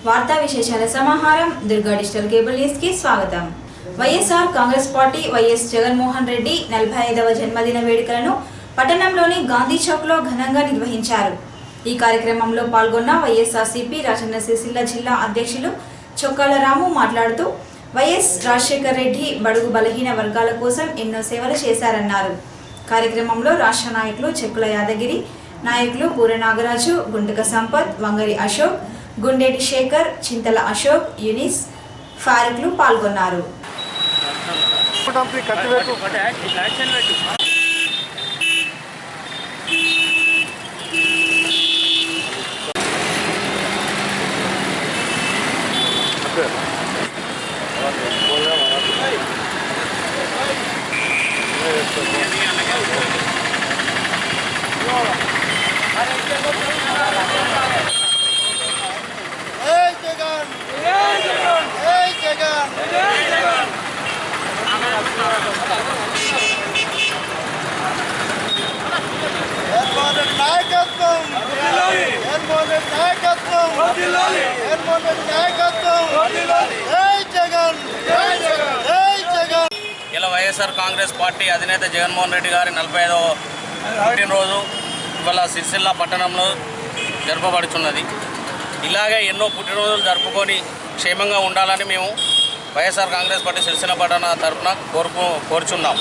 వార్తా విశేషాల సమాహారం దుర్గా డిజిటల్ కేబుల్ న్యూస్ కి స్వాగతం. వైఎస్ఆర్ కాంగ్రెస్ పార్టీ వైఎస్ జగన్మోహన్ రెడ్డి 45వ జన్మదిన వేడుకలను పట్టణంలోని గాంధీ చౌక్ లో ఘనంగా నిర్వహించారు. ఈ కార్యక్రమంలో పాల్గొన్న వైఎస్ఆర్సీపీ రాజన్న సిరిసిల్ల జిల్లా అధ్యక్షులు చొక్కాల రాము మాట్లాడుతూ వైఎస్ రాజశేఖర్ రెడ్డి బడుగు బలహీన వర్గాల కోసం ఎన్నో సేవలు చేశారన్నారు. కార్యక్రమంలో రాష్ట్ర నాయకులు చెక్కుల యాదగిరి, నాయకులు పూర నాగరాజు, గుంటక సంపత్, వంగరి అశోక్, గుండేటి శేఖర్, చింతల అశోక్, యూనిస్, ఫారూక్లు పాల్గొన్నారు. ఇలా వైఎస్ఆర్ కాంగ్రెస్ పార్టీ అధినేత జగన్మోహన్ రెడ్డి గారి 45వ పుట్టినరోజు ఇవాళ సిరిసిల్ల పట్టణంలో జరపబడుతున్నది. ఇలాగే ఎన్నో పుట్టినరోజులు జరుపుకొని క్షేమంగా ఉండాలని మేము వైఎస్ఆర్ కాంగ్రెస్ పార్టీ సిరిసిల్ల పట్టణ తరఫున కోరుచున్నాం.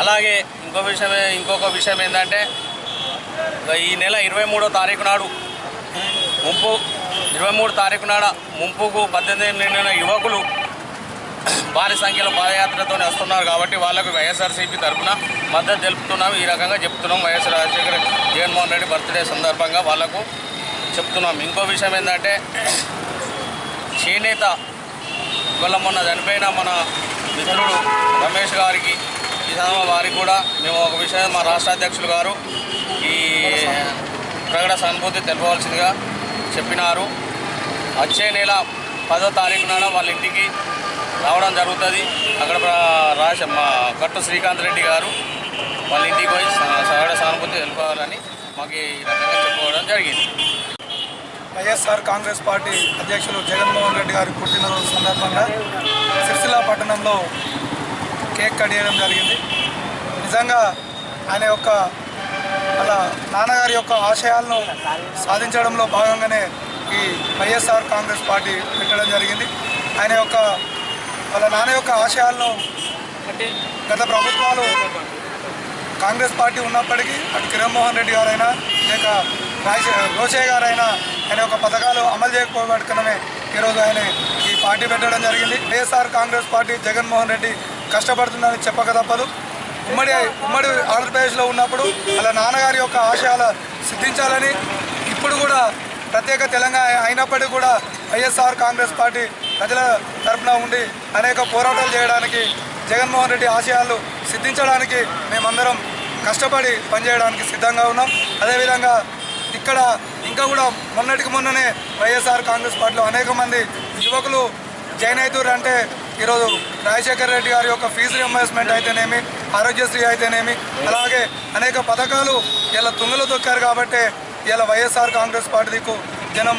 అలాగే ఇంకొక విషయం ఏంటంటే ఈ నెల 23వ తారీఖు నాడు ముంపుకు 18 నిండిన యువకులు భారీ సంఖ్యలో పాదయాత్రతో వస్తున్నారు కాబట్టి వాళ్ళకు వైఎస్ఆర్సీపీ తరఫున మద్దతు తెలుపుతున్నాం. ఈ రకంగా చెప్తున్నాం. వైఎస్ రాజశేఖర్ జగన్మోహన్ రెడ్డి బర్త్డే సందర్భంగా వాళ్ళకు చెప్తున్నాం. ఇంకో విషయం ఏంటంటే చేనేత ఇవాళ మొన్న చనిపోయిన మన మిత్రుడు రమేష్ గారికి వారికి కూడా మేము ఒక విషయం మా రాష్ట్ర అధ్యక్షులు గారు ఈ ప్రగడ సానుభూతి తెలపవలసిందిగా చెప్పినారు. వచ్చే నెల 10వ తారీఖు నాడు వాళ్ళ ఇంటికి రావడం జరుగుతుంది. అక్కడ మా కట్టు శ్రీకాంత్ రెడ్డి గారు వాళ్ళ ఇంటికి పోయి ప్రగడ సానుభూతి తెలుపాలని మాకు ఈ రకంగా చెప్పుకోవడం జరిగింది. వైఎస్ఆర్ కాంగ్రెస్ పార్టీ అధ్యక్షులు జగన్మోహన్ రెడ్డి గారి పుట్టినరోజు సందర్భంగా సిరిసిల్ల పట్టణంలో కేక్ కట్ చేయడం జరిగింది. నిజంగా ఆయన యొక్క వాళ్ళ నాన్నగారి యొక్క ఆశయాలను సాధించడంలో భాగంగానే ఈ వైఎస్ఆర్ కాంగ్రెస్ పార్టీ పెట్టడం జరిగింది. వాళ్ళ నాన్న యొక్క ఆశయాలను గత ప్రభుత్వాలు కాంగ్రెస్ పార్టీ ఉన్నప్పటికీ అటు కిరణ్ రెడ్డి గారైనా లేక రోషయ్య గారైనా ఆయన యొక్క పథకాలు అమలు చేయకపోవడమే ఈరోజు ఆయన ఈ పార్టీ పెట్టడం జరిగింది. వైఎస్ఆర్ కాంగ్రెస్ పార్టీ జగన్మోహన్ రెడ్డి కష్టపడుతుందని చెప్పక తప్పదు. ఉమ్మడి ఆంధ్రప్రదేశ్లో ఉన్నప్పుడు వాళ్ళ నాన్నగారి యొక్క ఆశయాలు సిద్ధించాలని ఇప్పుడు కూడా ప్రత్యేక తెలంగాణ అయినప్పటికీ కూడా వైఎస్ఆర్ కాంగ్రెస్ పార్టీ ప్రజల తరఫున ఉండి అనేక పోరాటాలు చేయడానికి జగన్మోహన్ రెడ్డి ఆశయాలు సిద్ధించడానికి మేమందరం కష్టపడి పనిచేయడానికి సిద్ధంగా ఉన్నాం. అదేవిధంగా ఇక్కడ ఇంకా కూడా మొన్ననే వైఎస్ఆర్ కాంగ్రెస్ పార్టీలో అనేక మంది యువకులు జాయిన్ అవుతారు. అంటే ఈరోజు రాజశేఖర్ రెడ్డి గారి యొక్క ఫీజు రియంబర్స్మెంట్ అయితేనేమి, ఆరోగ్యశ్రీ అయితేనేమి, అలాగే అనేక పథకాలు ఇలా తుంగలు తొక్కారు కాబట్టి ఇలా వైఎస్ఆర్ కాంగ్రెస్ పార్టీకు జనం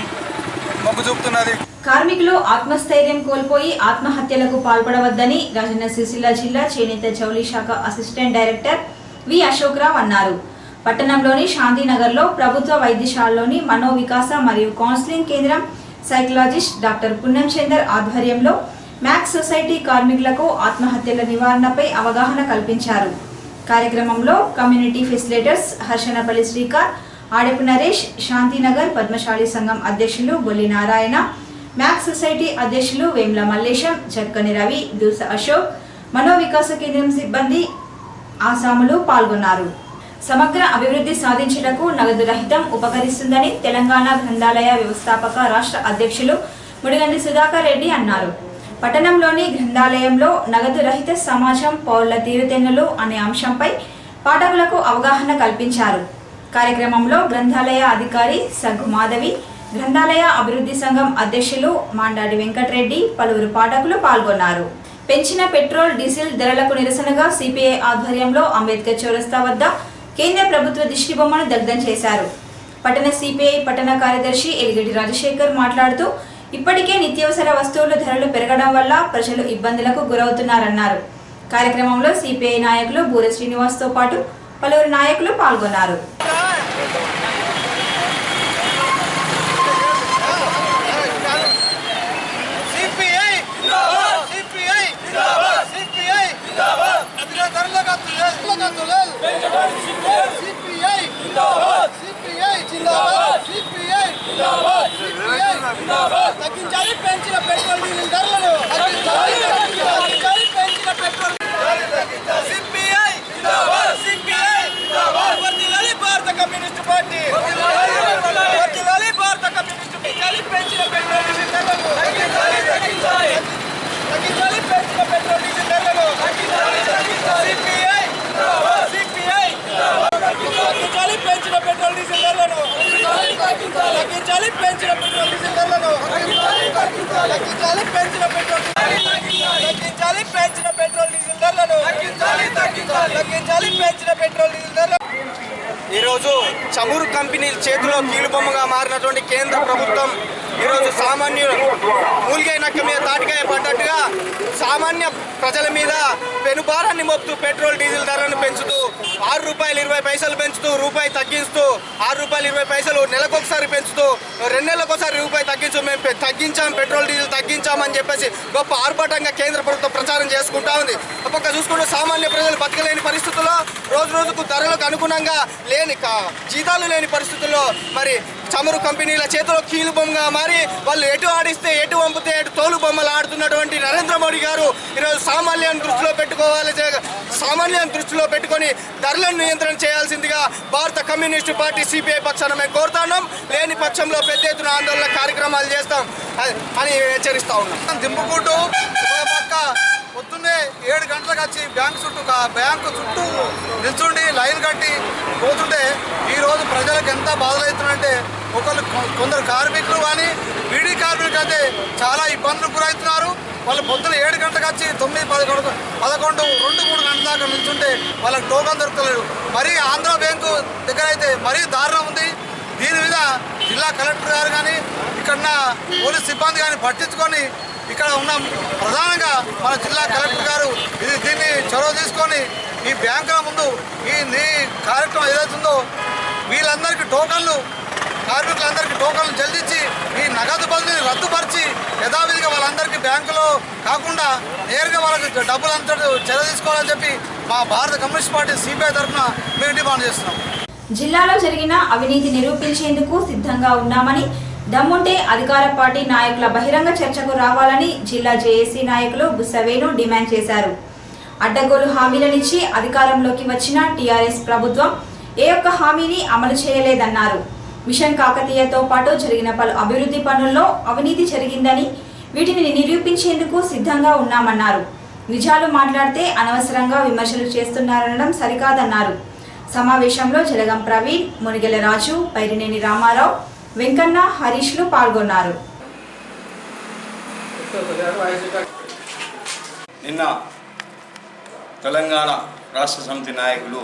మొగ్గు చూపుతున్నది. కార్మికులు ఆత్మస్థైర్యం కోల్పోయి ఆత్మహత్యలకు పాల్పడవద్దని రాజన్న సిరిసిల్ల జిల్లా చేనేత జౌళి శాఖ అసిస్టెంట్ డైరెక్టర్ వి అశోక్ రావు అన్నారు. పట్టణంలోని శాంతినగర్లో ప్రభుత్వ వైద్యశాలలోని మనోవికాస మరియు కౌన్సిలింగ్ కేంద్రం సైకలాజిస్ట్ డాక్టర్ పుణ్యం చందర్ ఆధ్వర్యంలో మ్యాక్స్ సొసైటీ కార్మికులకు ఆత్మహత్యల నివారణపై అవగాహన కల్పించారు. కార్యక్రమంలో కమ్యూనిటీ ఫెసిలిటర్స్ హర్షనపల్లి శ్రీకాంత్, ఆడపు నరేష్, శాంతినగర్ పద్మశాలి సంఘం అధ్యక్షులు బొల్లి నారాయణ, మ్యాక్స్ సొసైటీ అధ్యక్షులు వేమ్ల మల్లేశం, చక్కని రవి, దూస అశోక్, మనోవికాస కేంద్రం సిబ్బంది ఆసాములు పాల్గొన్నారు. సమగ్ర అభివృద్ధి సాధించుటకు నగదు రహితం ఉపకరిస్తుందని తెలంగాణ గ్రంథాలయ వ్యవస్థాపక రాష్ట్ర అధ్యక్షులు ముడిగంటి సుధాకర్ రెడ్డి అన్నారు. పట్టణంలోని గ్రంథాలయంలో నగదు రహిత సమాజం పౌరుల తీరుతెన్నులు అనే అంశంపై పాఠకులకు అవగాహన కల్పించారు. కార్యక్రమంలో గ్రంథాలయ అధికారి సగ్గు మాధవి, గ్రంథాలయ అభివృద్ధి సంఘం అధ్యక్షులు మాండాడి వెంకటరెడ్డి, పలువురు పాఠకులు పాల్గొన్నారు. పెంచిన పెట్రోల్ డీజిల్ ధరలకు నిరసనగా సిపిఐ ఆధ్వర్యంలో అంబేద్కర్ చౌరస్తా వద్ద కేంద్ర ప్రభుత్వ దిష్టిబొమ్మను దగ్ధం చేశారు. పట్టణ సిపిఐ పట్టణ కార్యదర్శి ఎలిగటి రాజశేఖర్ మాట్లాడుతూ ఇప్పటికే నిత్యావసర వస్తువుల ధరలు పెరగడం వల్ల ప్రజలు ఇబ్బందులకు గురవుతున్నారన్నారు. కార్యక్రమంలో సిపిఐ నాయకులు బూర శ్రీనివాస్తో పాటు పలువురు నాయకులు పాల్గొన్నారు. తగ్గించాలి పెంచిన పెట్రోల్ డీజిల్ ధరలను తగ్గించాలి పెంచిన పెట్రోల్ సిపిఐ వర్ధిల్లాలి భారత కమ్యూనిస్ట్ పార్టీ వర్ధిల్లాలి భారత కమ్యూనిస్ట్ పార్టీ పెంచిన పెట్రోల్ డీజిల్ ధరలను తగ్గించాలి పెంచిన పెట్రోల్ డీజిల్ ధరలను సిపిఐ తగ్గించాలి పెంచిన పెట్రోల్ డీజిల్ ధరలను తగ్గించాలి పెంచిన పెట్రోల్ డీజిల్ ధరలను తగ్గించాలి పెంచిన పెట్రోల్ తగ్గించాలి పెంచిన పెట్రోల్ డీజిల్ ధరలను తగ్గించాలి పెంచిన పెట్రోల్ డీజిల్ ధరలను. ఈరోజు చమురు కంపెనీల చేతిలో కీలుబొమ్మగా మారినటువంటి కేంద్ర ప్రభుత్వం ఈరోజు సామాన్యులు మూలిగాయ నక్క మీద తాటికాయ పడ్డట్టుగా సామాన్య ప్రజల మీద పెనుభారాన్ని మోపుతూ పెట్రోల్ డీజిల్ ధరలను పెంచుతూ ₹6.20 పెంచుతూ రూపాయి తగ్గిస్తూ ₹6.20 నెలకొకసారి పెంచుతూ 2 నెలలకోసారి రూపాయి తగ్గించు మేము తగ్గించాం పెట్రోల్ డీజిల్ తగ్గించామని చెప్పేసి గొప్ప ఆర్భాటంగా కేంద్ర ప్రభుత్వం ప్రచారం చేసుకుంటా ఉంది. ఒక్కొక్క చూసుకుంటూ సామాన్య ప్రజలు బతకలేని పరిస్థితుల్లో రోజు రోజుకు ధరలకు అనుగుణంగా జీతాలు లేని పరిస్థితుల్లో మరి చమురు కంపెనీల చేతిలో కీలుబొమ్మగా మారి వాళ్ళు ఎటు ఆడిస్తే ఎటు పంపితే ఎటు తోలు బొమ్మలు ఆడుతున్నటువంటి నరేంద్ర మోడీ గారు ఈరోజు సామాన్యాన్ని దృష్టిలో పెట్టుకొని ధరలను నియంత్రణ చేయాల్సిందిగా భారత కమ్యూనిస్టు పార్టీ సిపిఐ పక్షాన మేము కోరుతున్నాం. లేని పక్షంలో పెద్ద ఎత్తున ఆందోళన కార్యక్రమాలు చేస్తాం అని హెచ్చరిస్తా ఉన్నాం. దింపుకుంటూ పక్క పొద్దున్నే 7 గంటలకు వచ్చి బ్యాంకు చుట్టూ నిల్చుండి లైన్ కట్టి పోతుంటే ఈరోజు ప్రజలకు ఎంత బాధలవుతుందంటే కొందరు కార్మికులు కానీ బీడీ కార్మికులు అయితే చాలా ఇబ్బందులు గురవుతున్నారు. వాళ్ళు పొద్దున 7 గంటలకు వచ్చి 9, 11, 2, 3 గంటల దాకా నిల్చుంటే వాళ్ళకి టోకన్ దొరకలేదు. మరీ ఆంధ్ర బ్యాంకు దగ్గర అయితే మరీ దారుణం ఉంది. దీని మీద జిల్లా కలెక్టర్ గారు కానీ ఇక్కడ పోలీస్ సిబ్బంది కానీ పట్టించుకొని ఇక్కడ ఉన్న ప్రధానంగా మన జిల్లా కలెక్టర్ గారు దీన్ని చొరవ తీసుకొని ఈ బ్యాంకుల ముందు ఈ కార్యక్రమం ఏదైతుందో వీళ్ళందరికీ కార్మికులందరికీ టోకన్లు చెల్లించి ఈ నగదు బదిలీని రద్దుపరిచి యథావిధిగా వాళ్ళందరికీ బ్యాంకులో కాకుండా నేరుగా వాళ్ళకి డబ్బులంతా చర్య తీసుకోవాలని చెప్పి మా భారత కమ్యూనిస్ట్ పార్టీ సిపిఐ తరఫున మేము డిమాండ్ చేస్తున్నాం. జిల్లాలో జరిగిన అవినీతి నిరూపించేందుకు సిద్ధంగా ఉన్నామని, దమ్ముంటే అధికార పార్టీ నాయకుల బహిరంగ చర్చకు రావాలని జిల్లా జేఏసీ నాయకులు బుస్సవేణు డిమాండ్ చేశారు. అడ్డగోలు హామీలనిచ్చి అధికారంలోకి వచ్చిన టీఆర్ఎస్ ప్రభుత్వం ఏ ఒక్క హామీని అమలు చేయలేదన్నారు. మిషన్ కాకతీయతో పాటు జరిగిన పలు అభివృద్ధి పనుల్లో అవినీతి జరిగిందని, వీటిని నిరూపించేందుకు సిద్ధంగా ఉన్నామన్నారు. నిజాలు మాట్లాడితే అనవసరంగా విమర్శలు చేస్తున్నారనడం సరికాదన్నారు. సమావేశంలో జలగం ప్రవీణ్, మునిగెల రాజు, పైరినేని రామారావు, వెంకన్న, హరీష్లు పాల్గొన్నారు. నిన్న తెలంగాణ రాష్ట్ర సమితి నాయకులు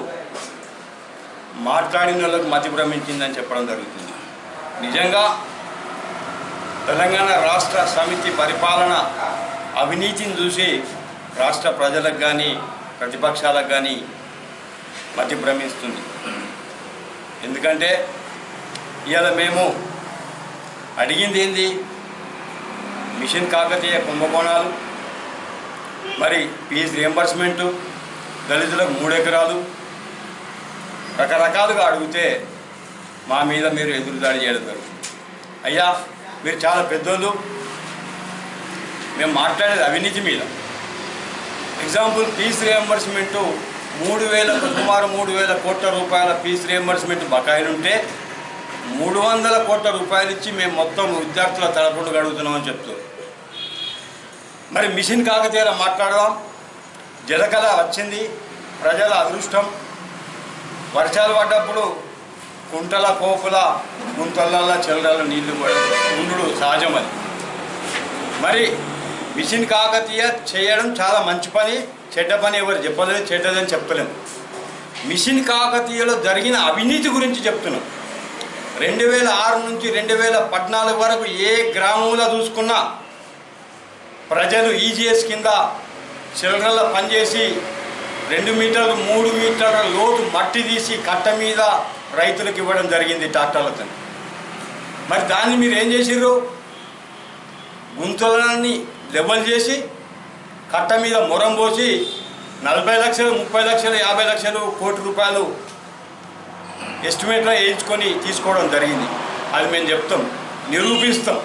మాట్లాడిన వాళ్ళకు మతి భ్రమించిందని చెప్పడం జరుగుతుంది. నిజంగా తెలంగాణ రాష్ట్ర సమితి పరిపాలన అవినీతిని చూసి రాష్ట్ర ప్రజలకు కానీ ప్రతిపక్షాలకు కానీ మతి భ్రమిస్తుంది. ఎందుకంటే ఇవాళ మేము అడిగింది ఏంది? మిషన్ కాకతీయ కుంభకోణాలు, మరి ఫీజు రియంబర్స్మెంటు, దళితులకు 3 ఎకరాలు, రకరకాలుగా అడిగితే మా మీద మీరు ఎదురుదాడి చేయడం జరుగుతుంది. అయ్యా మీరు చాలా పెద్దోళ్ళు, మేము మాట్లాడేది అవినీతి మీద. ఎగ్జాంపుల్ ఫీజు రియంబర్స్మెంటు 3,000 కోట్ల రూపాయల ఫీజు రియంబర్స్మెంట్ బకాయిలుంటే 300 కోట్ల రూపాయలు ఇచ్చి మేము మొత్తం విద్యార్థుల తరపున అడుగుతున్నామని చెప్తాం. మరి మిషన్ కాకతీయలో మాట్లాడదాం. జలకళ వచ్చింది, ప్రజల అదృష్టం. వర్షాలు పడ్డప్పుడు కుంటల కోపుల గుంతలల్లో చెల్లరలో నీళ్లు ఉండు సహజం. అది మరి మిషన్ కాకతీయ చేయడం చాలా మంచి పని, చెడ్డ పని ఎవరు చెప్పలేదు, చెడ్డదని చెప్తలేము. మిషన్ కాకతీయలో జరిగిన అవినీతి గురించి చెప్తున్నాం. 2006 నుంచి 2014 వరకు ఏ గ్రామంలో చూసుకున్నా ప్రజలు ఈజీఎస్ కింద చిల్లరల్లో పనిచేసి 2 మీటర్లు 3 మీటర్ల లోతు మట్టి తీసి కట్ట మీద రైతులకు ఇవ్వడం జరిగింది ట్రాక్టర్లతో. మరి దాన్ని మీరు ఏం చేసిర్రు? గుంతలని లెవెల్ చేసి కట్ట మీద మొరం పోసి 40 లక్షలు 30 లక్షలు 50 లక్షలు కోటి రూపాయలు ఎస్టిమేట్లో వేయించుకొని తీసుకోవడం జరిగింది. అది మేము చెప్తాం, నిరూపిస్తాం.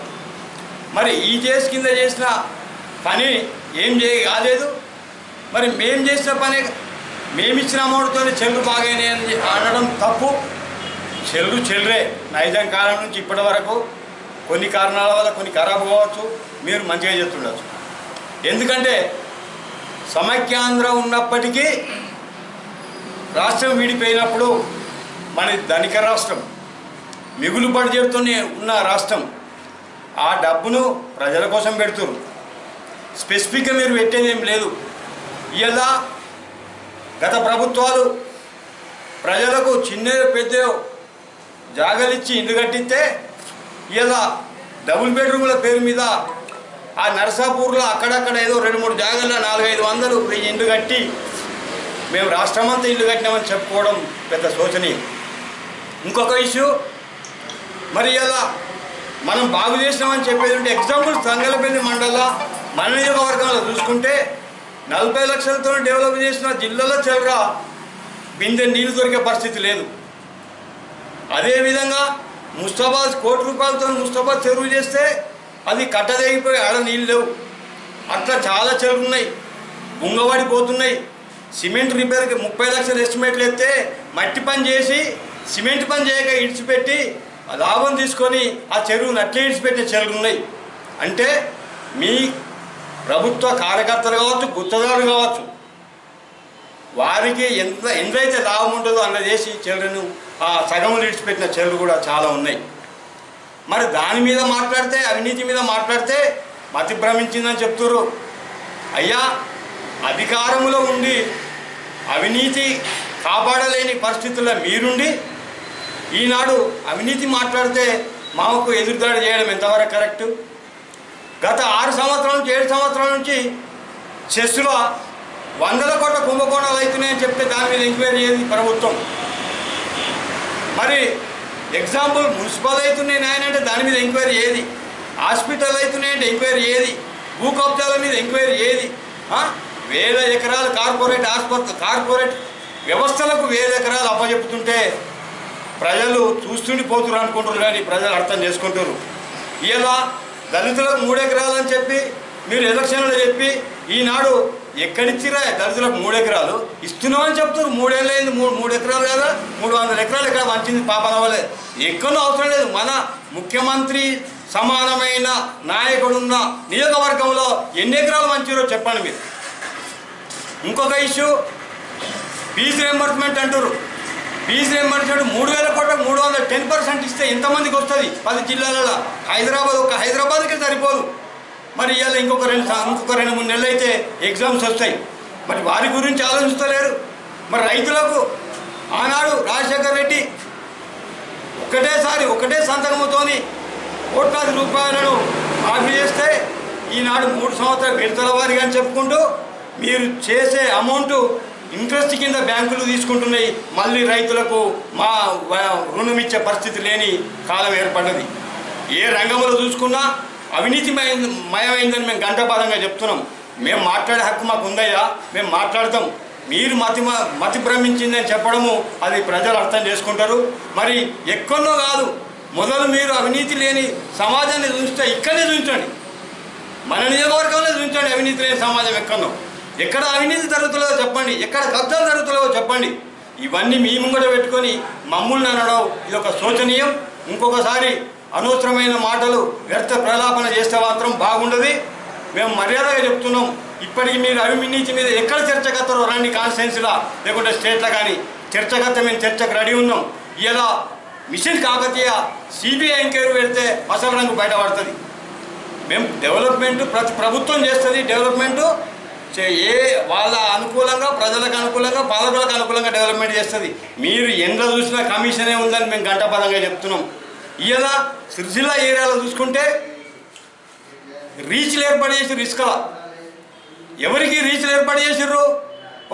మరి ఈజీఎస్ కింద చేసిన పని ఏం కాలేదు. మరి మేము చేసిన పని మేమిచ్చిన అమౌంట్తో చెల్లు బాగానే అనడం తప్పు. చెల్లరే నైజాం కాలం నుంచి ఇప్పటి వరకు కొన్ని కారణాల వల్ల కొన్ని ఖరాబ్ కావచ్చు, మీరు మంచిగా చేస్తుండొచ్చు. ఎందుకంటే సమైక్యాంధ్ర ఉన్నప్పటికీ రాష్ట్రం విడిపోయినప్పుడు మన ధనిక రాష్ట్రం, మిగులు బడ్జెట్తోనే ఉన్న రాష్ట్రం, ఆ డబ్బును ప్రజల కోసం పెడుతున్నారు. స్పెసిఫిక్గా మీరు పెట్టేది ఏం లేదు. ఇలా గత ప్రభుత్వాలు ప్రజలకు చిన్న పెద్ద జాగలిచ్చి ఇల్లు కట్టిస్తే ఇలా డబుల్ బెడ్రూమ్ల పేరు మీద ఆ నర్సాపూర్లో అక్కడక్కడ ఏదో 2-3 జాగాల్లో 400-500 1000 ఇల్లు కట్టి మేము రాష్ట్రమంతా ఇల్లు కట్టినామని చెప్పుకోవడం పెద్ద శోచనీయం. ఇంకొక ఇష్యూ, మరి ఇలా మనం బాగు చేసినామని చెప్పేది ఉంటే ఎగ్జాంపుల్ తంగలపల్లి మండల మన నియోజకవర్గంలో చూసుకుంటే 40 లక్షలతో డెవలప్ చేసిన జిల్లాలో చెలరా బిందె నీళ్ళు దొరికే పరిస్థితి లేదు. అదేవిధంగా ముస్తాబాద్ 1 కోటి రూపాయలతో ముస్తాబాద్ చెరువు చేస్తే అది కట్టదగిపోయి ఆడ నీళ్ళు లేవు. అట్లా చాలా చెరువులు ఉన్నాయి, గుంగవాడిపోతున్నాయి. సిమెంట్ రిపేర్కి 30 లక్షలు ఎస్టిమేట్లు ఎత్తే మట్టి పని చేసి సిమెంట్ పని చేయక ఇడిచిపెట్టి లాభం తీసుకొని ఆ చెరువును అట్లే ఇడిచిపెట్టే చెరువులు ఉన్నాయి. అంటే మీ ప్రభుత్వ కార్యకర్తలు కావచ్చు, గుత్తదారులు కావచ్చు, వారికి ఎంతైతే లాభం ఉంటుందో అన్న చేసి చెరువును ఆ సగములు ఇడిచిపెట్టిన చెరువులు కూడా చాలా ఉన్నాయి. మరి దాని మీద మాట్లాడితే, అవినీతి మీద మాట్లాడితే మతి భ్రమించిందని చెప్తున్నారు. అయ్యా, అధికారంలో ఉండి అవినీతి కాపాడలేని పరిస్థితుల్లో మీరుండి ఈనాడు అవినీతి మాట్లాడితే మాకు ఎదురుదాడి చేయడం ఎంతవరకు కరెక్టు? గత 6 సంవత్సరాల నుంచి 7 సంవత్సరాల నుంచి చెస్సులో 100 కోట్ల కుంభకోణాలు అవుతున్నాయని చెప్తే దాని మీద ఎంక్వైరీ చేయదు ప్రభుత్వం. మరి ఎగ్జాంపుల్ మున్సిపల్ అవుతున్నాయి నాయనంటే దాని మీద ఎంక్వైరీ ఏది? హాస్పిటల్ అవుతున్నాయంటే ఎంక్వైరీ ఏది? భూ కబ్జాల మీద ఎంక్వైరీ ఏది? 1000 ఎకరాలు కార్పొరేట్ వ్యవస్థలకు 1000 ఎకరాలు అప్పచెప్పుతుంటే ప్రజలు చూస్తుండిపోతున్నారు అనుకుంటారు, కానీ ప్రజలు అర్థం చేసుకుంటారు. ఇలా దళితులకు 3 ఎకరాలు అని చెప్పి మీరు ఎలక్షన్లో చెప్పి ఈనాడు ఎక్కడిచ్చిరా దళితులకు 3 ఎకరాలు ఇస్తున్నామని చెప్తారు. 3 ఏళ్ళు అయింది, 3 ఎకరాలు కదా, 300 ఎకరాలు ఎక్కడ మంచింది పాపన అవ్వలేదు. ఎక్కడో అవసరం లేదు. మన ముఖ్యమంత్రి సమానమైన నాయకుడున్న నియోజకవర్గంలో ఎన్ని ఎకరాలు మంచిరో చెప్పండి మీరు. ఇంకొక ఇష్యూ, ఫీజు రియంబర్స్మెంట్ అంటారు. ఫీజు రియంబర్స్మెంట్ 3000 కోట్లకు 310% ఇస్తే ఎంతమందికి వస్తుంది? 10 జిల్లాలలో. హైదరాబాద్కి సరిపోదు. మరి ఇవాళ ఇంకొక 2-3 నెలలు అయితే ఎగ్జామ్స్ వస్తాయి. మరి వారి గురించి ఆలోచిస్తలేరు. మరి రైతులకు ఆనాడు రాజశేఖర్ రెడ్డి ఒకటే సంతకముతో 1 కోటి రూపాయలను మాఫీ చేస్తే ఈనాడు 3 సంవత్సరాలు విడతల వారిగా అని చెప్పుకుంటూ మీరు చేసే అమౌంట్ ఇంట్రెస్ట్ కింద బ్యాంకులు తీసుకుంటున్నాయి. మళ్ళీ రైతులకు మా రుణం ఇచ్చే పరిస్థితి లేని కాలం ఏర్పడ్డది. ఏ రంగంలో చూసుకున్నా అవినీతి మయమైందని మేము గంటపాదంగా చెప్తున్నాం. మేము మాట్లాడే హక్కు మాకు ఉందయ్యా, మేము మాట్లాడతాం. మీరు మతి భ్రమించిందని చెప్పడము అది ప్రజలు అర్థం చేసుకుంటారు. మరి ఎక్కడో కాదు, మొదలు మీరు అవినీతి లేని సమాజాన్ని చూస్తే ఇక్కడే చూపించండి, మన నియోజకవర్గంలో చూపించండి. అవినీతి లేని సమాజం ఎక్కడ అవినీతి జరుగుతుందో చెప్పండి, ఎక్కడ కబ్జాలు జరుగుతుందో చెప్పండి. ఇవన్నీ మీ ముంగట పెట్టుకొని మమ్మల్ని అనడం ఇది ఒక శోచనీయం. ఇంకొకసారి అనవసరమైన మాటలు వ్యర్థ ప్రలాపన చేస్తే మాత్రం బాగుండదు. మేము మర్యాదగా చెప్తున్నాం. ఇప్పటికీ మీరు అవినీతి మీద ఎక్కడ చర్చకత్తారో రండి, కాన్స్టిట్యున్సీలా లేకుంటే స్టేట్లో కానీ చర్చకత్త మేము చర్చకు రెడీ ఉన్నాం. ఇలా మిషన్ కాకతీయ సిబిఐ ఎంక్వైరీ పెడితే అసలు రంగు బయటపడుతుంది. మేము డెవలప్మెంట్ ప్రతి ప్రభుత్వం చేస్తుంది. డెవలప్మెంటు వాళ్ళ అనుకూలంగా, ప్రజలకు అనుకూలంగా, పాలకులకు అనుకూలంగా డెవలప్మెంట్ చేస్తుంది. మీరు ఎండ్ల చూసినా కమిషనే ఉందని మేము గంటపదంగా చెప్తున్నాం. ఇలా సిరిసిల్ల ఏరియాలో చూసుకుంటే రీచ్లు ఏర్పాటు చేసి ఇసుకల ఎవరికి రీచ్లు ఏర్పాటు చేసిర్రు?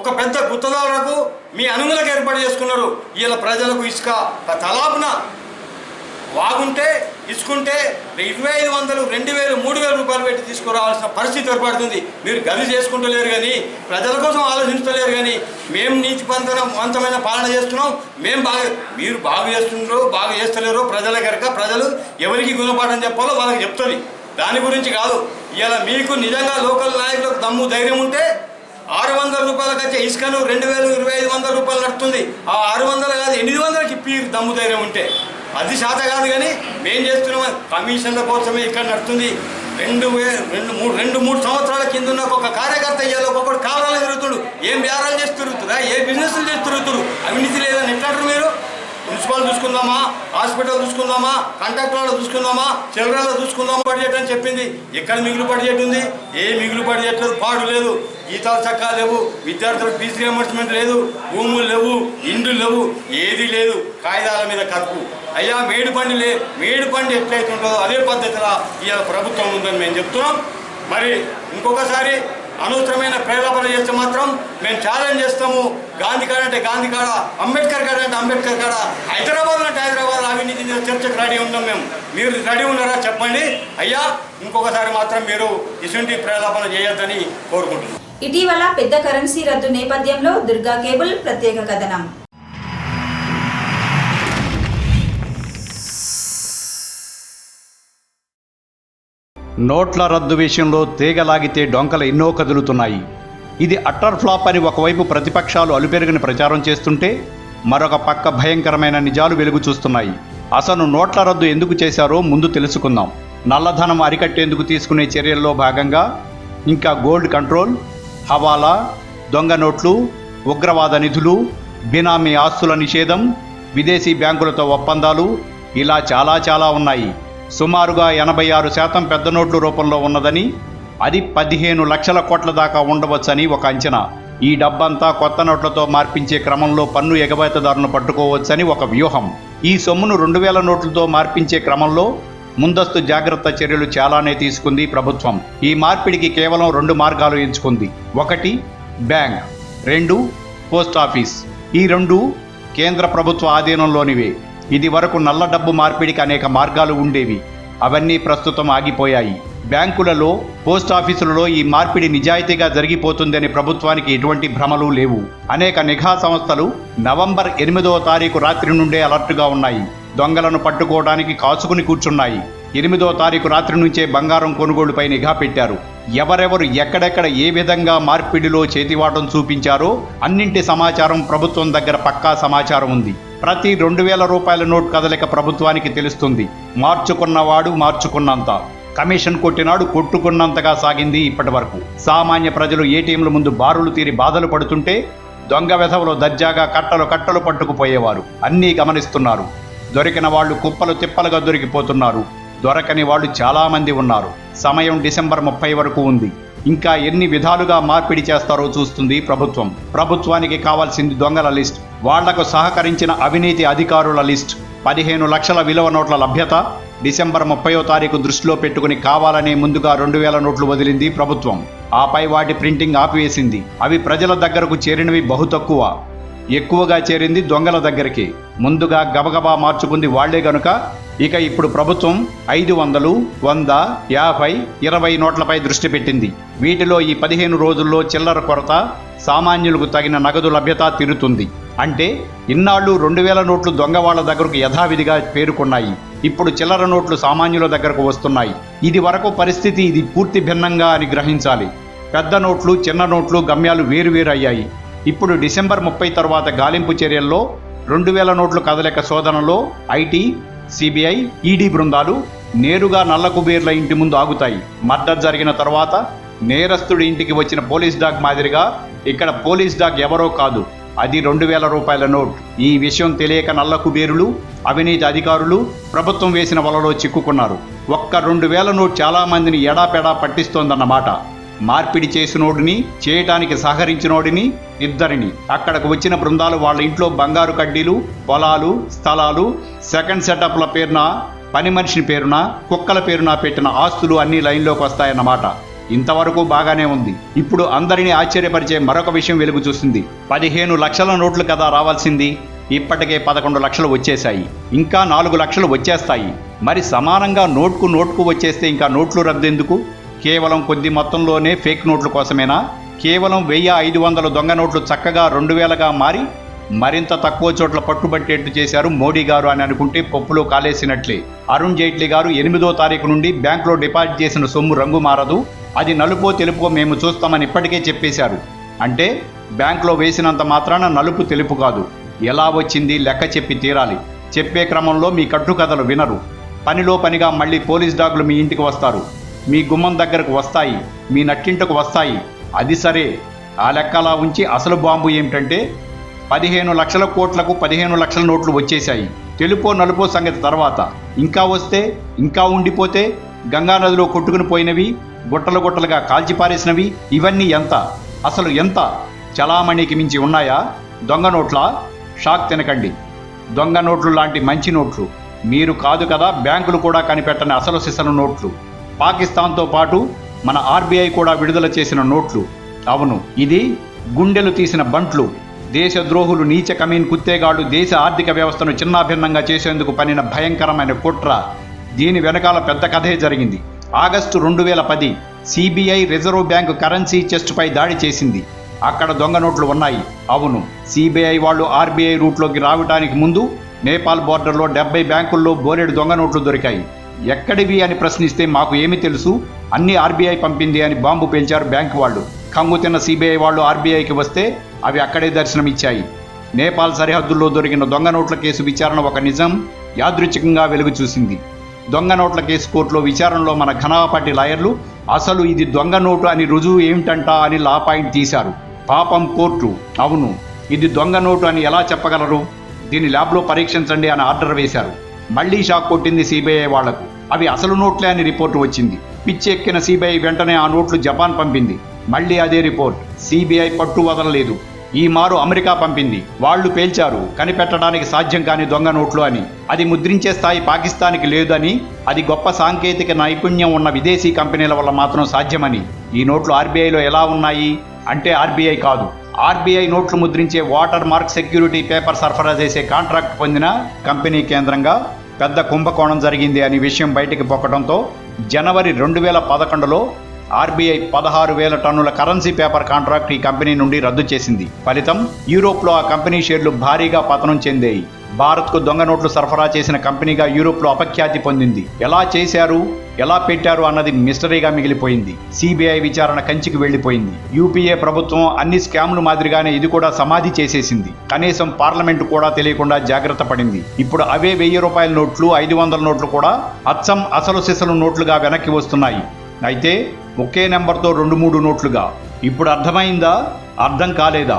ఒక పెద్ద గుత్తదారులకు మీ అనుమతులకు ఏర్పాటు చేసుకున్నారు. ఇలా ప్రజలకు ఇసుక తలాపున వాగుంటే ఇసుకుంటే 2500, 2000, 3000 రూపాయలు పెట్టి తీసుకురావాల్సిన పరిస్థితి ఏర్పడుతుంది. మీరు గది చేసుకుంటలేరు కానీ, ప్రజల కోసం ఆలోచించలేరు కానీ, మేము నీతివంతమైన పాలన చేస్తున్నాం, మీరు బాగా చేస్తున్నారో బాగా చేస్తలేరో ప్రజల కనుక ప్రజలు ఎవరికి గుణపాఠం చెప్పాలో వాళ్ళకి చెప్తుంది. దాని గురించి కాదు. ఇలా మీకు నిజంగా లోకల్ నాయకులకు దమ్ము ధైర్యం ఉంటే 600 రూపాయలకు వచ్చే ఇసుకను 2000, 2500 రూపాయలు నడుతుంది. ఆ 600 కాదు 800కి ఇప్పి దమ్ము ధైర్యం ఉంటే అది శాత కాదు. కానీ మేం చేస్తున్నాం కమిషన్ల కోసమే ఇక్కడ నడుతుంది. 2-3 సంవత్సరాల కింద ఉన్న ఒక కార్యకర్త ఇయ్యాలి ఒక్కొక్కడు కావాలని తిరుగుతుడు. ఏం వ్యాపారాలు చేసి తిరుగుతురా, ఏ బిజినెస్లు చేసి తిరుగుతురు? అవినీతి లేదని ఎట్లాంటారు మీరు? మున్సిపల్ చూసుకుందామా, హాస్పిటల్ చూసుకుందామా, కాంట్రాక్టర్లో చూసుకుందామా, చిల్లరలో చూసుకుందామా బడ్జెట్ అని చెప్పింది. ఎక్కడ మిగులు బడ్జెట్ ఉంది? ఏ మిగులు బడ్జెట్ లేదు, పాడు లేదు, జీతాలు చక్కా లేవు, విద్యార్థులకు ఫీజు రియంబర్స్మెంట్ లేదు, భూములు లేవు, ఇండ్లు లేవు, ఏది లేదు, కాగితాల మీద కలుపు. అయ్యా మేడిపండి ఎట్లయితే ఉంటుందో అదే పద్ధతిలో ఇవాళ ప్రభుత్వం ఉందని మేము చెప్తున్నాం. మరి ఇంకొకసారి అనవసరమైన ప్రేరేపణ చేస్తే మాత్రం మేము ఛాలెంజ్ చేస్తాము. గాంధీ కాడ అంటే గాంధీ కాడ, అంబేద్కర్ కాడ అంటే అంబేద్కర్ కాడ, హైదరాబాద్ అంటే హైదరాబాద్ అవినీతి చర్చకు రెడీ ఉన్నాం మేము. మీరు రెడీ ఉన్నారా చెప్పండి అయ్యా. ఇంకొకసారి మాత్రం మీరు ఇటువంటి ప్రేరేపణ చేయొద్దని కోరుకుంటున్నాం. ఇటీవల పెద్ద కరెన్సీ రద్దు నేపథ్యంలో దుర్గా కేబుల్ ప్రత్యేక కథనం. నోట్ల రద్దు విషయంలో తీగలాగితే డొంకలు ఎన్నో కదులుతున్నాయి. ఇది అట్టర్ ఫ్లాప్ అని ఒకవైపు ప్రతిపక్షాలు అలుపెరుగని ప్రచారం చేస్తుంటే, మరొక పక్క భయంకరమైన నిజాలు వెలుగు చూస్తున్నాయి. అసలు నోట్ల రద్దు ఎందుకు చేశారో ముందు తెలుసుకుందాం. నల్లధనం అరికట్టేందుకు తీసుకునే చర్యల్లో భాగంగా ఇంకా గోల్డ్ కంట్రోల్, హవాలా, దొంగ నోట్లు, ఉగ్రవాద నిధులు, బినామీ ఆస్తుల నిషేధం, విదేశీ బ్యాంకులతో ఒప్పందాలు, ఇలా చాలా ఉన్నాయి. సుమారుగా 86% పెద్ద నోట్ల రూపంలో ఉన్నదని, అది 15 లక్షల కోట్ల దాకా ఉండవచ్చని ఒక అంచనా. ఈ డబ్బంతా కొత్త నోట్లతో మార్పించే క్రమంలో పన్ను ఎగవేతదారును పట్టుకోవచ్చని ఒక వ్యూహం. ఈ సొమ్మును 2000 నోట్లతో మార్పించే క్రమంలో ముందస్తు జాగ్రత్త చర్యలు చాలానే తీసుకుంది ప్రభుత్వం. ఈ మార్పిడికి కేవలం 2 మార్గాలు ఎంచుకుంది. 1 బ్యాంక్, 2 పోస్ట్ ఆఫీస్. ఈ 2 కేంద్ర ప్రభుత్వ ఆధీనంలోనివే. ఇది వరకు నల్ల డబ్బు మార్పిడికి అనేక మార్గాలు ఉండేవి. అవన్నీ ప్రస్తుతం ఆగిపోయాయి. బ్యాంకులలో, పోస్ట్ ఆఫీసులలో ఈ మార్పిడి నిజాయితీగా జరిగిపోతుందని ప్రభుత్వానికి ఎటువంటి భ్రమలు లేవు. అనేక నిఘా సంస్థలు నవంబర్ 8వ తారీఖు రాత్రి నుండే అలర్టుగా ఉన్నాయి. దొంగలను పట్టుకోవడానికి కాచుకుని కూర్చున్నాయి. 8వ తారీఖు రాత్రి నుంచే బంగారం కొనుగోలుపై నిఘా పెట్టారు. ఎవరెవరు ఎక్కడెక్కడ ఏ విధంగా మార్పిడిలో చేతివాటం చూపించారో అన్నింటి సమాచారం ప్రభుత్వం దగ్గర పక్కా సమాచారం ఉంది. ప్రతి 2000 రూపాయల నోట్ కదలిక ప్రభుత్వానికి తెలుస్తుంది. మార్చుకున్నవాడు మార్చుకున్నంత, కమిషన్ కొట్టినాడు కొట్టుకున్నంతగా సాగింది ఇప్పటి వరకు. సామాన్య ప్రజలు ఏటీఎంల ముందు బారులు తీరి బాధలు పడుతుంటే దొంగ వెధవలు దర్జాగా కట్టలు పట్టుకుపోయేవారు. అన్నీ గమనిస్తున్నారు. దొరికిన వాళ్ళు కుప్పలు తిప్పలుగా దొరికిపోతున్నారు. దొరకని వాళ్ళు చాలామంది ఉన్నారు. సమయం డిసెంబర్ 30 వరకు ఉంది. ఇంకా ఎన్ని విధాలుగా మార్పిడి చేస్తారో చూస్తుంది ప్రభుత్వం. ప్రభుత్వానికి కావాల్సింది దొంగల లిస్ట్, వాళ్లకు సహకరించిన అవినీతి అధికారుల లిస్ట్. 15 లక్షల విలువ నోట్ల లభ్యత డిసెంబర్ 30వ తారీఖు దృష్టిలో పెట్టుకుని కావాలనే ముందుగా 2000 నోట్లు వదిలింది ప్రభుత్వం. ఆపై వాటి ప్రింటింగ్ ఆపివేసింది. అవి ప్రజల దగ్గరకు చేరినవి బహు తక్కువ. ఎక్కువగా చేరింది దొంగల దగ్గరికి. ముందుగా గబగబా మార్చుకుంది వాళ్లే గనుక ఇక ఇప్పుడు ప్రభుత్వం 500, 100, 50, 20 నోట్లపై దృష్టి పెట్టింది. వీటిలో ఈ 15 రోజుల్లో చిల్లర కొరత, సామాన్యులకు తగిన నగదు లభ్యత తీరుతుంది. అంటే ఇన్నాళ్ళు 2000 నోట్లు దొంగ వాళ్ల దగ్గరకు యథావిధిగా పేరుకున్నాయి. ఇప్పుడు చిల్లర నోట్లు సామాన్యుల దగ్గరకు వస్తున్నాయి. ఇది వరకు పరిస్థితి ఇది పూర్తి భిన్నంగా అని గ్రహించాలి. పెద్ద నోట్లు, చిన్న నోట్లు గమ్యాలు వేరువేరు అయ్యాయి. ఇప్పుడు డిసెంబర్ 30 తర్వాత గాలింపు చర్యల్లో 2000 నోట్లు కదలిక శోధనలో ఐటీ, సిబిఐ, ఈడీ బృందాలు నేరుగా నల్ల కుబేర్ల ఇంటి ముందు ఆగుతాయి. మర్డర్ జరిగిన తర్వాత నేరస్తుడి ఇంటికి వచ్చిన పోలీస్ డాగ్ మాదిరిగా ఇక్కడ పోలీస్ డాగ్ ఎవరో కాదు, అది 2000 రూపాయల నోట్. ఈ విషయం తెలియక నల్ల కుబేరులు, అవినీతి అధికారులు ప్రభుత్వం వేసిన వలలో చిక్కుకున్నారు. ఒక్క 2000 నోట్ చాలా మందిని ఎడాపెడా పట్టిస్తోందన్నమాట. మార్పిడి చేసినోడిని, చేయటానికి సహకరించినోడిని, ఇద్దరిని. అక్కడకు వచ్చిన బృందాలు వాళ్ళ ఇంట్లో బంగారు కడ్డీలు, పొలాలు, స్థలాలు, సెకండ్ సెటప్ల పేరున పని మనిషిని పేరున కుక్కల పేరున పెట్టిన ఆస్తులు అన్నీ లైన్లోకి వస్తాయన్నమాట. ఇంతవరకు బాగానే ఉంది. ఇప్పుడు అందరినీ ఆశ్చర్యపరిచే మరొక విషయం వెలుగు చూసింది. 15 లక్షల నోట్లు కదా రావాల్సింది, ఇప్పటికే 11 లక్షలు వచ్చేశాయి. ఇంకా 4 లక్షలు వచ్చేస్తాయి. మరి సమానంగా నోట్కు వచ్చేస్తే ఇంకా నోట్లు రద్దు ఎందుకు? కేవలం కొద్ది మొత్తంలోనే ఫేక్ నోట్ల కోసమేనా? కేవలం 1500 దొంగ నోట్లు చక్కగా 2000గా మారి మరింత తక్కువ చోట్ల పట్టుబట్టేట్టు చేశారు మోడీ గారు అని అనుకుంటే పప్పులో కాలేసినట్లే. అరుణ్ జైట్లీ గారు 8వ తారీఖు నుండి బ్యాంకులో డిపాజిట్ చేసిన సొమ్ము రంగు మారదు, అది నలుపో తెలుపో మేము చూస్తామని ఇప్పటికే చెప్పేశారు. అంటే బ్యాంకులో వేసినంత మాత్రాన నలుపు తెలుపు కాదు. ఎలా వచ్చింది లెక్క చెప్పి తీరాలి. చెప్పే క్రమంలో మీ కట్టుకథలు వినరు. పనిలో పనిగా మళ్ళీ పోలీస్ డాగులు మీ ఇంటికి వస్తారు, మీ గుమ్మం దగ్గరకు వస్తాయి, మీ నట్టింటకు వస్తాయి. అది సరే, ఆ లెక్కలా ఉంచి అసలు బాంబు ఏమిటంటే 15 లక్షల కోట్లకు 15 లక్షల నోట్లు వచ్చేశాయి. తెలుపో నలుపో సంగతి తర్వాత. ఇంకా వస్తే, ఇంకా ఉండిపోతే, గంగానదిలో కొట్టుకుని పోయినవి, గుట్టలు గుట్టలుగా కాల్చిపారేసినవి, ఇవన్నీ ఎంత? అసలు ఎంత? చలామణికి మించి ఉన్నాయా దొంగ నోట్లా? షాక్ తినకండి. దొంగ నోట్లు లాంటి మంచి నోట్లు మీరు కాదు కదా, బ్యాంకులు కూడా కనిపెట్టని అసలు సిసలు నోట్లు. పాకిస్తాన్తో పాటు మన ఆర్బీఐ కూడా విడుదల చేసిన నోట్లు. అవును, ఇది గుండెలు తీసిన బంట్లు. దేశద్రోహులు, నీచ కమీన్ కుత్తేగాళ్లు దేశ ఆర్థిక వ్యవస్థను చిన్నాభిన్నంగా చేసేందుకు పనిన భయంకరమైన కుట్ర. దీని వెనకాల పెద్ద కథే జరిగింది. August 2010 CBI reserve bank currency చెస్ట్పై దాడి చేసింది. అక్కడ దొంగ నోట్లు ఉన్నాయి. అవును, సిబిఐ వాళ్ళు ఆర్బీఐ రూట్లోకి రావడానికి ముందు నేపాల్ బోర్డర్లో 70 బ్యాంకుల్లో బోలెడు దొంగ నోట్లు దొరికాయి. ఎక్కడివి అని ప్రశ్నిస్తే మాకు ఏమి తెలుసు, అన్ని ఆర్బీఐ పంపింది అని బాంబు పేల్చారు బ్యాంకు వాళ్ళు. కంగు తిన్న సిబిఐ వాళ్ళు ఆర్బీఐకి వస్తే అవి అక్కడే దర్శనమిచ్చాయి. నేపాల్ సరిహద్దుల్లో దొరికిన దొంగ నోట్ల కేసు విచారణ ఒక నిజం యాదృచ్ఛికంగా వెలుగు చూసింది. దొంగ నోట్ల కేసు కోర్టులో విచారణలో మన ఘనాపాటి లాయర్లు అసలు ఇది దొంగ నోటు అని రుజువు ఏమిటంటా అని లా పాయింట్ తీశారు. పాపం కోర్టు, అవును ఇది దొంగ నోటు అని ఎలా చెప్పగలరు, దీన్ని ల్యాబ్లో పరీక్షించండి అని ఆర్డర్ వేశారు. మళ్లీ షాక్ కొట్టింది సిబిఐ వాళ్లకు. అవి అసలు నోట్లే అని రిపోర్టు వచ్చింది. పిచ్చి ఎక్కిన సిబిఐ వెంటనే ఆ నోట్లు జపాన్ పంపింది. మళ్లీ అదే రిపోర్ట్. సిబిఐ పట్టు వదలలేదు. ఈ మారు అమెరికా పంపింది. వాళ్లు పేల్చారు కనిపెట్టడానికి సాధ్యం కాని దొంగ నోట్లు అని. అది ముద్రించే స్థాయి పాకిస్తాన్కి లేదని, అది గొప్ప సాంకేతిక నైపుణ్యం ఉన్న విదేశీ కంపెనీల వల్ల మాత్రం సాధ్యమని. ఈ నోట్లు ఆర్బీఐలో ఎలా ఉన్నాయి అంటే ఆర్బీఐ కాదు, ఆర్బీఐ నోట్లు ముద్రించే వాటర్ మార్క్ సెక్యూరిటీ పేపర్ సరఫరా చేసే కాంట్రాక్ట్ పొందిన కంపెనీ కేంద్రంగా పెద్ద కుంభకోణం జరిగింది అని విషయం బయటికి పొక్కడంతో జనవరి 2011లో ఆర్బీఐ 16,000 టన్నుల కరెన్సీ పేపర్ కాంట్రాక్ట్ ఈ కంపెనీ నుండి రద్దు చేసింది. ఫలితం యూరోప్లో ఆ కంపెనీ షేర్లు భారీగా పతనం చెందాయి. భారత్కు దొంగ నోట్లు సరఫరా చేసిన కంపెనీగా యూరోప్లో అపఖ్యాతి పొందింది. ఎలా చేశారు, ఎలా పెట్టారు అన్నది మిస్టరీగా మిగిలిపోయింది. సిబిఐ విచారణ కంచికి వెళ్లిపోయింది. యూపీఏ ప్రభుత్వం అన్ని స్కామ్లు మాదిరిగానే ఇది కూడా సమాధి చేసేసింది. కనీసం పార్లమెంటు కూడా తెలియకుండా జాగ్రత్త పడింది. ఇప్పుడు అవే 1000 రూపాయల నోట్లు, 500 నోట్లు కూడా అచ్చం అసలు సిసలు నోట్లుగా వెనక్కి వస్తున్నాయి. అయితే ఒకే నెంబర్తో 2-3 నోట్లుగా. ఇప్పుడు అర్థమైందా? అర్థం కాలేదా?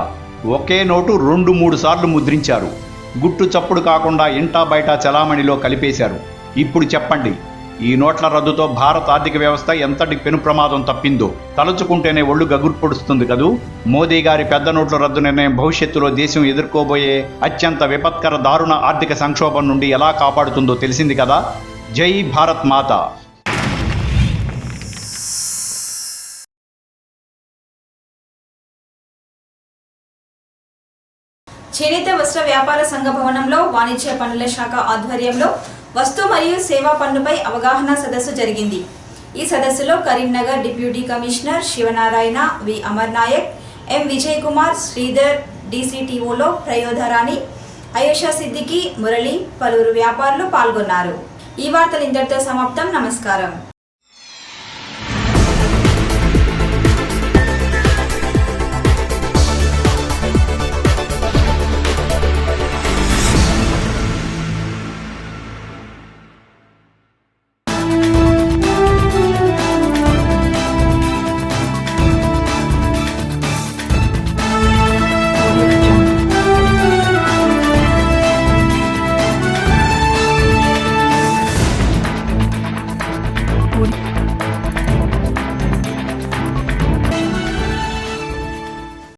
ఒకే నోటు 2-3 సార్లు ముద్రించారు. గుట్టు చప్పుడు కాకుండా ఇంటా బయట చలామణిలో కలిపేశారు. ఇప్పుడు చెప్పండి, ఈ నోట్ల రద్దుతో భారత ఆర్థిక వ్యవస్థ ఎంతటి పెను ప్రమాదం తప్పిందో తలుచుకుంటేనే ఒళ్ళు గగురు పొడుస్తుంది కదూ. మోదీ గారి పెద్ద నోట్ల రద్దు నిర్ణయం భవిష్యత్తులో దేశం ఎదుర్కోబోయే అత్యంత విపత్కర దారుణ ఆర్థిక సంక్షోభం నుండి ఎలా కాపాడుతుందో తెలిసింది కదా. జై భారత్ మాత. చేనేత వస్త్ర వ్యాపార సంఘ భవనంలో వాణిజ్య పన్నుల శాఖ ఆధ్వర్యంలో వస్తు మరియు సేవా పన్నుపై అవగాహన సదస్సు జరిగింది. ఈ సదస్సులో కరీంనగర్ డిప్యూటీ కమిషనర్ శివనారాయణ, వి అమర్ నాయక్, ఎం విజయ్ కుమార్, శ్రీధర్, డీసీటీఓలో ప్రయోధరాణి, అయేషా సిద్దికి, మురళి, పలువురు వ్యాపారులు పాల్గొన్నారు. ఈ వార్తలు ఇంతటితో సమాప్తం. నమస్కారం.